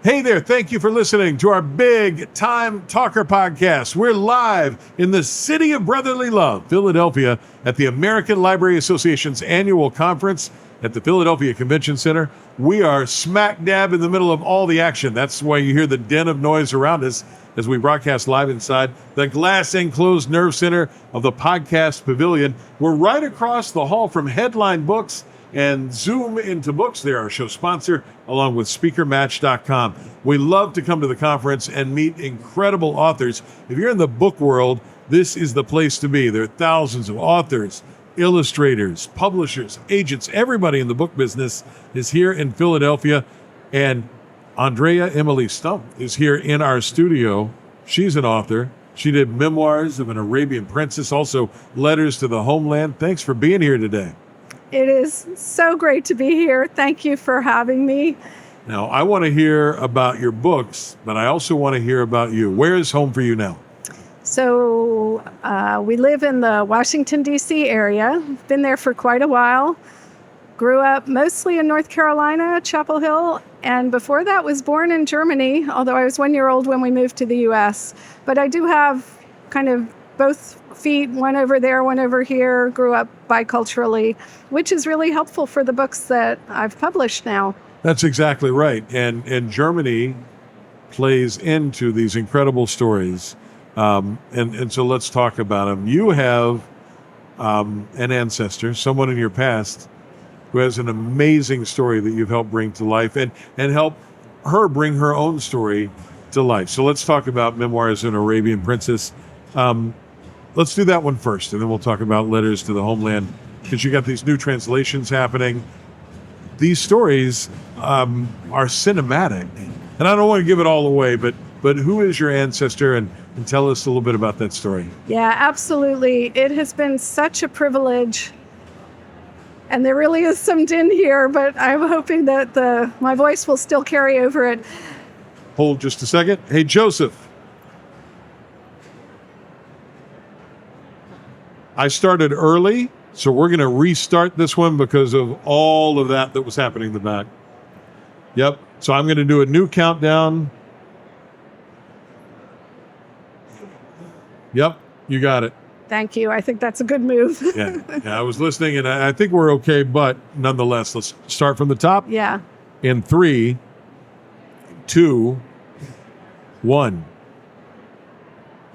Hey there, thank you for listening to our Big Time Talker podcast. We're live in the city of brotherly love, Philadelphia, at the American Library Association's annual conference at the Philadelphia Convention Center. We are smack dab in the middle of all the action. That's why you hear the din of noise around us as we broadcast live inside the glass enclosed nerve center of the podcast pavilion. We're right across the hall from Headline Books and Zoom into Books. They're our show sponsor, along with speakermatch.com. We love to come to the conference and meet incredible authors. If you're in the book world, this is the place to be. There are thousands of authors, illustrators, publishers, agents. Everybody in the book business is here in Philadelphia. And Andrea Emily Stump is here in our studio. She's an author. She did Memoirs of an Arabian Princess, also Letters to the Homeland. Thanks for being here today. It is so great to be here. Thank you for having me. Now, I want to hear about your books, but I also want to hear about you. Where is home for you now? So we live in the Washington, D.C. area. Been there for quite a while. Grew up mostly in North Carolina, Chapel Hill, and before that was born in Germany, although I was 1 year old when we moved to the U.S. But I do have kind of both feet, one over there, one over here. Grew up biculturally, which is really helpful for the books that I've published now. That's exactly right. And Germany plays into these incredible stories. And so let's talk about them. You have an ancestor, someone in your past, who has an amazing story that you've helped bring to life and help her bring her own story to life. So let's talk about Memoirs of an Arabian Princess. Let's do that one first, and then we'll talk about Letters to the Homeland, because you got these new translations happening. These stories are cinematic, and I don't want to give it all away, but who is your ancestor, and tell us a little bit about that story. Yeah, absolutely. It has been such a privilege, and there really is some din here, but I'm hoping that my voice will still carry over it. Hold just a second. Hey, Joseph. I started early, so we're going to restart this one because of all of that was happening in the back. Yep. So I'm going to do a new countdown. Yep. You got it. Thank you. I think that's a good move. Yeah, I was listening, and I think we're okay, but nonetheless, let's start from the top. Yeah. In 3, 2, 1.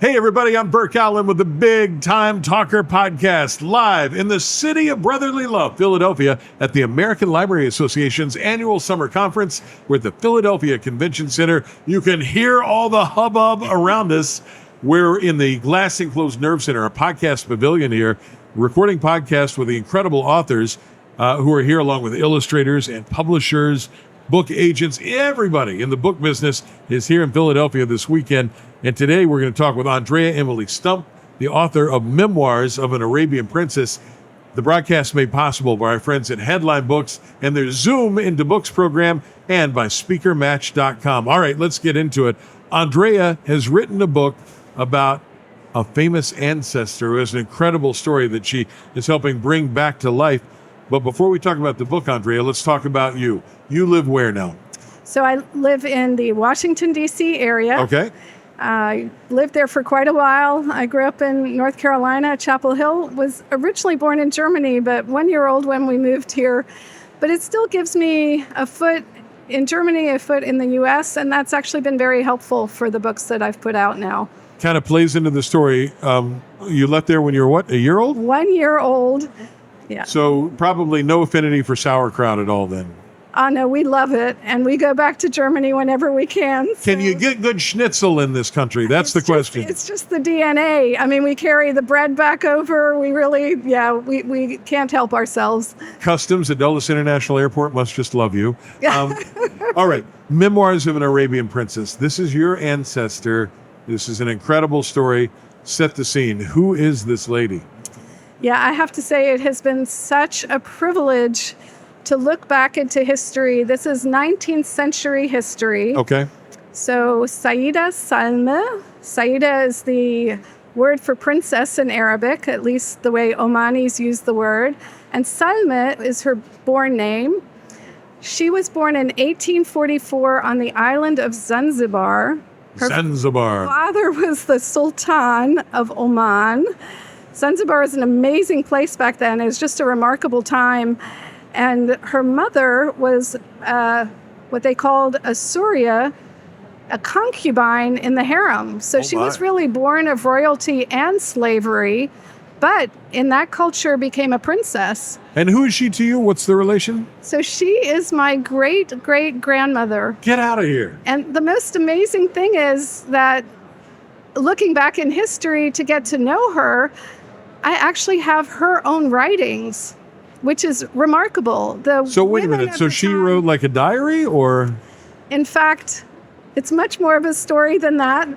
Hey, everybody, I'm Burke Allen with the Big Time Talker podcast, live in the city of brotherly love, Philadelphia, at the American Library Association's annual summer conference. We're at the Philadelphia Convention Center. You can hear all the hubbub around us. We're in the glass enclosed nerve center, a podcast pavilion here, recording podcasts with the incredible authors who are here, along with illustrators and publishers, book agents. Everybody in the book business is here in Philadelphia this weekend. And today we're going to talk with Andrea Emily Stump, the author of Memoirs of an Arabian Princess. The broadcast made possible by our friends at Headline Books and their Zoom into Books program, and by speakermatch.com. All right, let's get into it. Andrea has written a book about a famous ancestor who has an incredible story that she is helping bring back to life. But before we talk about the book, Andrea, let's talk about you. You live where now? So I live in the Washington, D.C. area. Okay. I lived there for quite a while. I grew up in North Carolina, Chapel Hill. Was originally born in Germany, but 1 year old when we moved here. But it still gives me a foot in Germany, a foot in the U.S., and that's actually been very helpful for the books that I've put out now. Kind of plays into the story. You left there when you were what, a year old? 1 year old, yeah. So probably no affinity for sauerkraut at all then. No, we love it, and we go back to Germany whenever we can. So. Can you get good schnitzel in this country? That's the question. It's just the DNA. I mean, we carry the bread back over. We really, we can't help ourselves. Customs at Dulles International Airport must just love you. All right, Memoirs of an Arabian Princess. This is your ancestor. This is an incredible story. Set the scene. Who is this lady? Yeah, I have to say it has been such a privilege to look back into history. This is 19th century history. Okay. So Sayyida Salme. Sayyida is the word for princess in Arabic, at least the way Omanis use the word. And Salme is her born name. She was born in 1844 on the island of Zanzibar. Her Zanzibar. father was the Sultan of Oman. Zanzibar was an amazing place back then. It was just a remarkable time. And her mother was what they called a Surya, a concubine in the harem. So she was really born of royalty and slavery, but in that culture became a princess. And who is she to you? What's the relation? So she is my great-great-grandmother. Get out of here. And the most amazing thing is that looking back in history to get to know her, I actually have her own writings, which is remarkable. So wait a minute. So she wrote like a diary, or? In fact, it's much more of a story than that.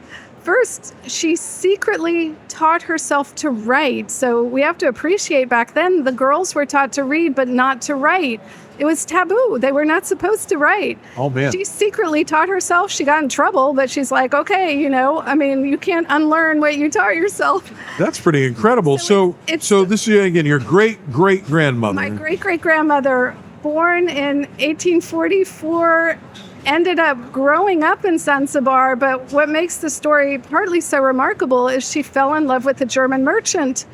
First, she secretly taught herself to write. So we have to appreciate back then the girls were taught to read, but not to write. It was taboo. They were not supposed to write. Oh, man. She secretly taught herself. She got in trouble, but she's like, okay, you can't unlearn what you taught yourself. That's pretty incredible. So this is, again, your great-great-grandmother. My great-great-grandmother, born in 1844, ended up growing up in Zanzibar, but what makes the story partly so remarkable is she fell in love with a German merchant,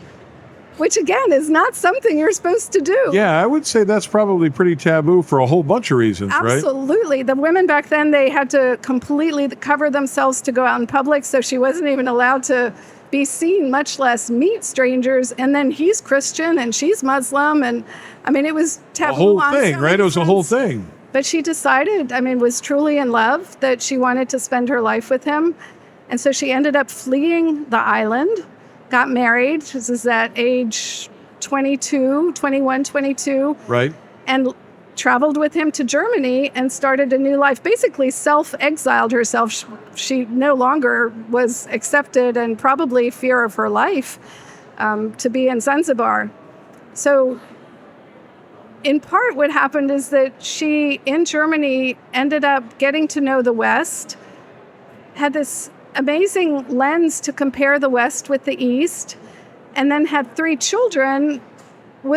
which again is not something you're supposed to do. Yeah, I would say that's probably pretty taboo for a whole bunch of reasons, right? Absolutely. The women back then, they had to completely cover themselves to go out in public, so she wasn't even allowed to be seen, much less meet strangers. And then he's Christian and she's Muslim, and it was taboo. A whole thing, right? It was a whole thing. But she decided, was truly in love, that she wanted to spend her life with him. And so she ended up fleeing the island, got married. This is at age 21, 22. Right. And traveled with him to Germany and started a new life, basically self-exiled herself. She no longer was accepted, and probably fear of her life, to be in Zanzibar. So in part, what happened is that she, in Germany, ended up getting to know the West, had this amazing lens to compare the West with the East, and then had 3 children, it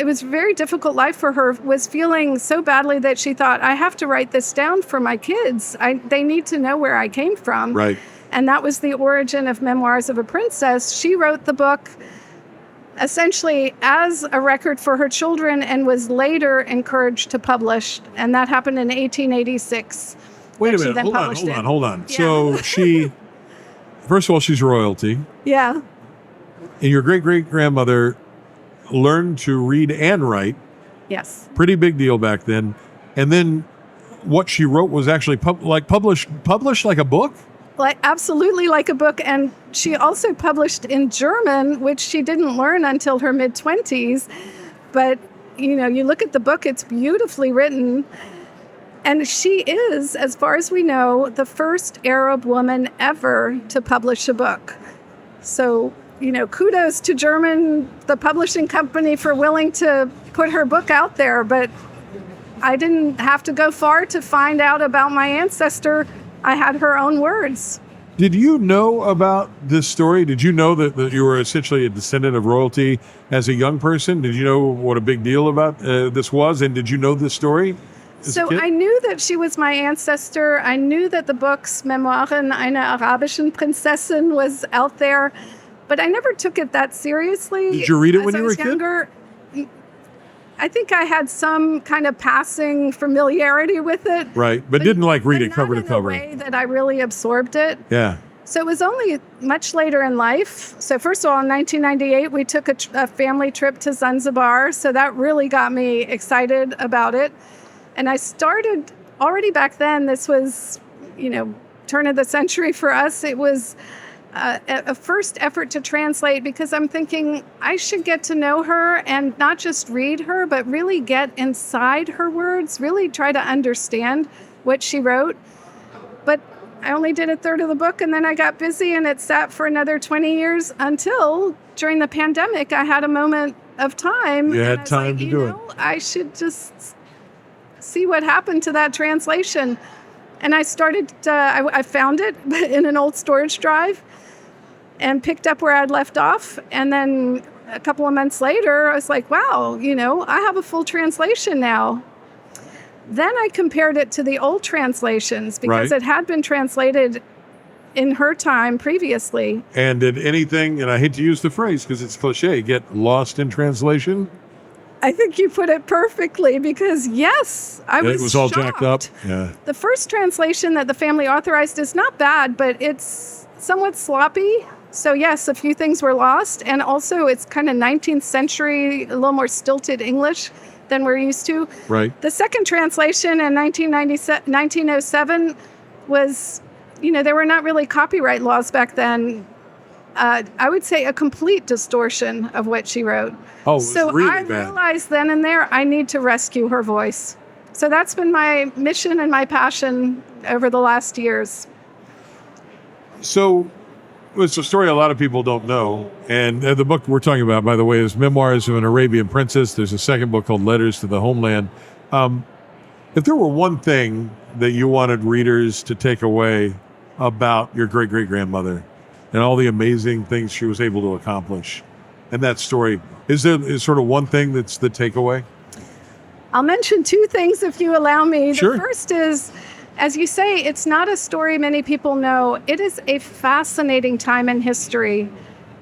was a very difficult life for her, was feeling so badly that she thought, I have to write this down for my kids. They need to know where I came from. Right. And that was the origin of Memoirs of a Princess. She wrote the book essentially as a record for her children and was later encouraged to publish. And that happened in 1886. Wait a minute. Hold on. Yeah. So she, first of all, she's royalty. Yeah. And your great-great-grandmother learned to read and write. Yes. Pretty big deal back then. And then what she wrote was actually published like a book? Absolutely like a book. And she also published in German, which she didn't learn until her mid-20s. But, you look at the book, it's beautifully written. And she is, as far as we know, the first Arab woman ever to publish a book. So, kudos to the publishing company, for willing to put her book out there. But I didn't have to go far to find out about my ancestor. I had her own words. Did you know about this story? Did you know that you were essentially a descendant of royalty as a young person? Did you know what a big deal about this was? And did you know this story? So I knew that she was my ancestor. I knew that the book's Memoiren einer arabischen Prinzessin was out there, but I never took it that seriously. Did you read it when you were a younger kid? I think I had some kind of passing familiarity with it. Right, but didn't read it cover to cover. In a way that I really absorbed it. Yeah. So it was only much later in life. So first of all, in 1998, we took a family trip to Zanzibar. So that really got me excited about it. And I started already back then. This was, turn of the century for us. It was a first effort to translate, because I'm thinking I should get to know her and not just read her, but really get inside her words, really try to understand what she wrote. But I only did a third of the book, and then I got busy, and it sat for another 20 years until during the pandemic, I had a moment of time. You had time to do it. I should just see what happened to that translation. And I started, I found it in an old storage drive and picked up where I'd left off. And then a couple of months later, I was like, wow, I have a full translation now. Then I compared it to the old translations because Right. it had been translated in her time previously. And did anything, and I hate to use the phrase because it's cliche, get lost in translation? I think you put it perfectly because, yes, I was It was all jacked up. shocked. Yeah. The first translation that the family authorized is not bad, but it's somewhat sloppy. So, yes, a few things were lost. And also, it's kind of 19th century, a little more stilted English than we're used to. Right. The second translation in 1907 was, there were not really copyright laws back then. I would say a complete distortion of what she wrote. Oh, it was so really I bad. realized then and there I need to rescue her voice. So that's been my mission and my passion over the last years. So it's a story a lot of people don't know. And the book we're talking about, by the way, is Memoirs of an Arabian Princess. There's a second book called Letters to the Homeland. If there were one thing that you wanted readers to take away about your great-great-grandmother and all the amazing things she was able to accomplish in that story, is sort of one thing that's the takeaway? I'll mention two things if you allow me. Sure. The first is, as you say, it's not a story many people know. It is a fascinating time in history.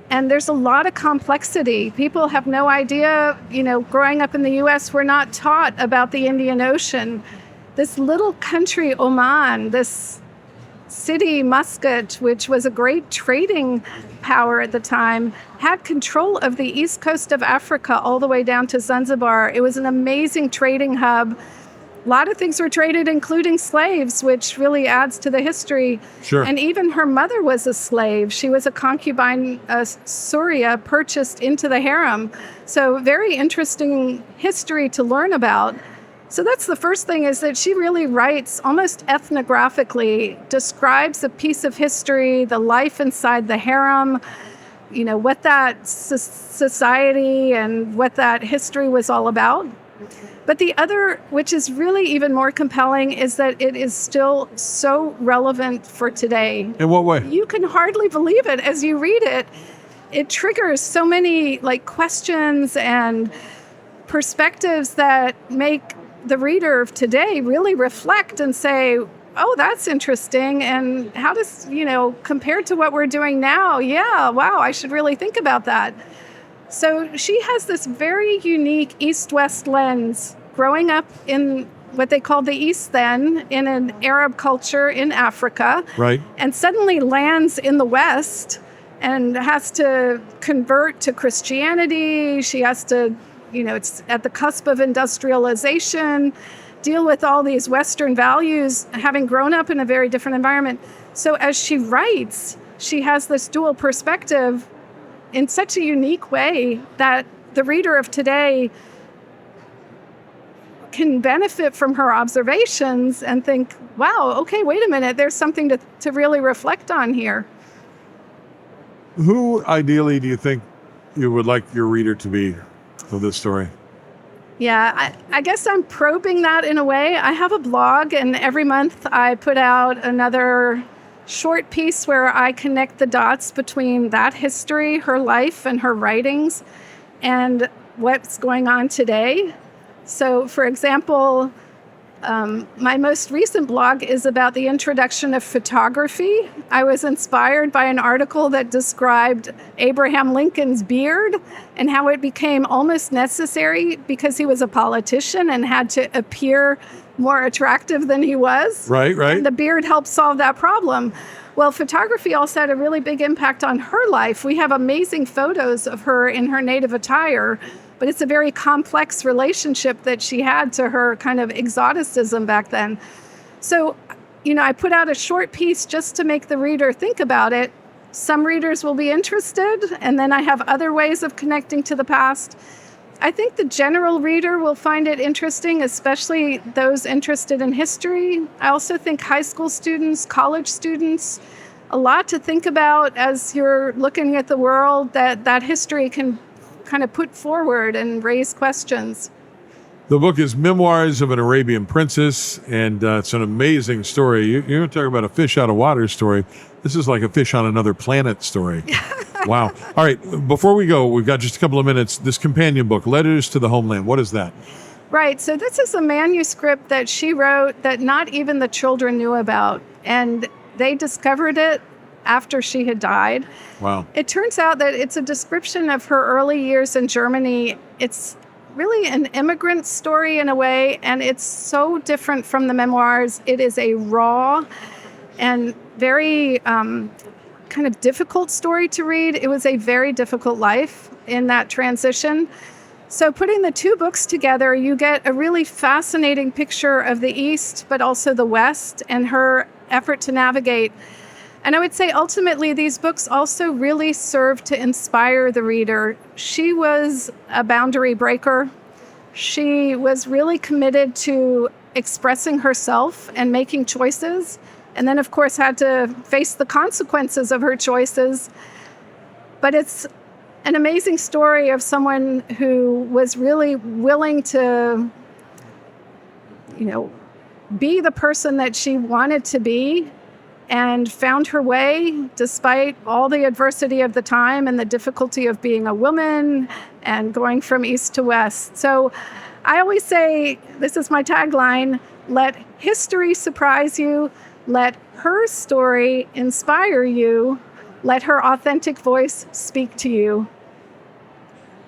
And there's a lot of complexity. People have no idea, growing up in the U.S., we're not taught about the Indian Ocean. This little country, Oman, this city, Muscat, which was a great trading power at the time, had control of the east coast of Africa all the way down to Zanzibar. It was an amazing trading hub. A lot of things were traded, including slaves, which really adds to the history. Sure. And even her mother was a slave. She was a concubine, Surya, purchased into the harem. So very interesting history to learn about. So that's the first thing, is that she really writes almost ethnographically, describes a piece of history, the life inside the harem, what that society and what that history was all about. But the other, which is really even more compelling, is that it is still so relevant for today. In what way? You can hardly believe it as you read it. It triggers so many questions and perspectives that make the reader of today really reflect and say, oh, that's interesting. And how does, compared to what we're doing now, yeah, wow, I should really think about that. So she has this very unique East-West lens, growing up in what they called the East then, in an Arab culture in Africa. Right. And suddenly lands in the West and has to convert to Christianity. She has to, it's at the cusp of industrialization, deal with all these Western values, having grown up in a very different environment. So as she writes, she has this dual perspective in such a unique way that the reader of today can benefit from her observations and think, wow, okay, wait a minute, there's something to really reflect on here. Who ideally do you think you would like your reader to be for this story? Yeah, I guess I'm probing that in a way. I have a blog, and every month I put out another short piece where I connect the dots between that history, her life, and her writings, and what's going on today. So, for example, my most recent blog is about the introduction of photography. I was inspired by an article that described Abraham Lincoln's beard and how it became almost necessary because he was a politician and had to appear more attractive than he was. Right. And the beard helped solve that problem. Well, photography also had a really big impact on her life. We have amazing photos of her in her native attire, but it's a very complex relationship that she had to her kind of exoticism back then. So, I put out a short piece just to make the reader think about it. Some readers will be interested, and then I have other ways of connecting to the past. I think the general reader will find it interesting, especially those interested in history. I also think high school students, college students, a lot to think about as you're looking at the world that history can kind of put forward and raise questions. The book is Memoirs of an Arabian Princess, and it's an amazing story. You're talking about a fish out of water story. This is like a fish on another planet story. Wow. All right, before we go, we've got just a couple of minutes. This companion book, Letters to the Homeland, what is that? Right. So this is a manuscript that she wrote that not even the children knew about. And they discovered it after she had died. Wow. It turns out that it's a description of her early years in Germany. It's really an immigrant story in a way, and it's so different from the memoirs. It is a raw and very kind of difficult story to read. It was a very difficult life in that transition. So putting the two books together, you get a really fascinating picture of the East, but also the West and her effort to navigate. And I would say ultimately these books also really serve to inspire the reader. She was a boundary breaker. She was really committed to expressing herself and making choices. And then, of course, had to face the consequences of her choices. But it's an amazing story of someone who was really willing to, be the person that she wanted to be and found her way despite all the adversity of the time and the difficulty of being a woman and going from east to west. So I always say, this is my tagline, let history surprise you, let her story inspire you, let her authentic voice speak to you.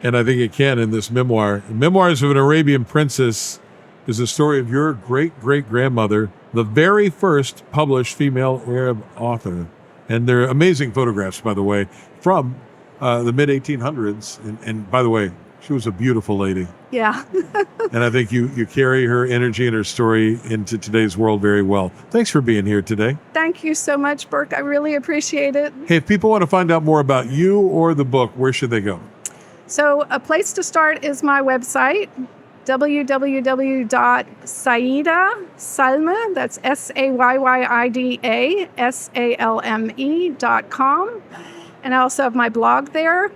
And I think it can in this memoir. Memoirs of an Arabian Princess is the story of your great-great-grandmother, the very first published female Arab author. And they're amazing photographs, by the way, from the mid-1800s. And by the way, she was a beautiful lady. Yeah. And I think you carry her energy and her story into today's world very well. Thanks for being here today. Thank you so much, Burke. I really appreciate it. Hey, if people want to find out more about you or the book, where should they go? So a place to start is my website, www.Sayyida Salme, that's SAYYIDA SALME.com. And I also have my blog there.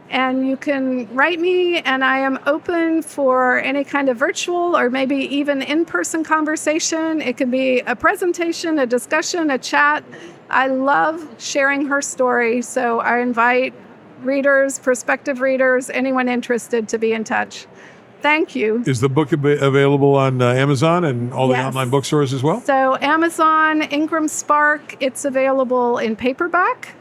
And you can write me, and I am open for any kind of virtual or maybe even in-person conversation. It could be a presentation, a discussion, a chat. I love sharing her story, so I invite readers, prospective readers, anyone interested to be in touch. Thank you. Is the book available on Amazon and all the Yes. online bookstores as well? So Amazon, Ingram Spark, it's available in paperback.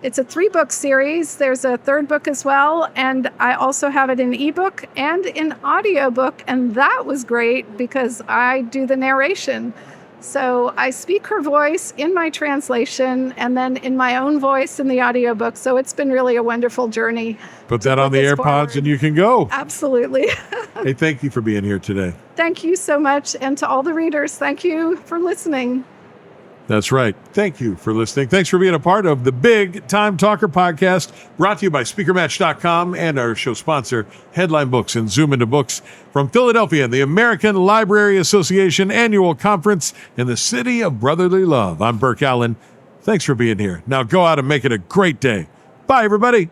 It's a 3-book series. There's a 3rd book as well. And I also have it in ebook and in audiobook. And that was great because I do the narration. So I speak her voice in my translation and then in my own voice in the audiobook. So it's been really a wonderful journey. Put that on the this AirPods forward. and you can go. Absolutely. Hey, thank you for being here today. Thank you so much. And to all the readers, thank you for listening. That's right. Thank you for listening. Thanks for being a part of the Big Time Talker podcast, brought to you by SpeakerMatch.com and our show sponsor, Headline Books and Zoom Into Books, from Philadelphia, the American Library Association annual conference in the city of brotherly love. I'm Burke Allen. Thanks for being here. Now go out and make it a great day. Bye, everybody.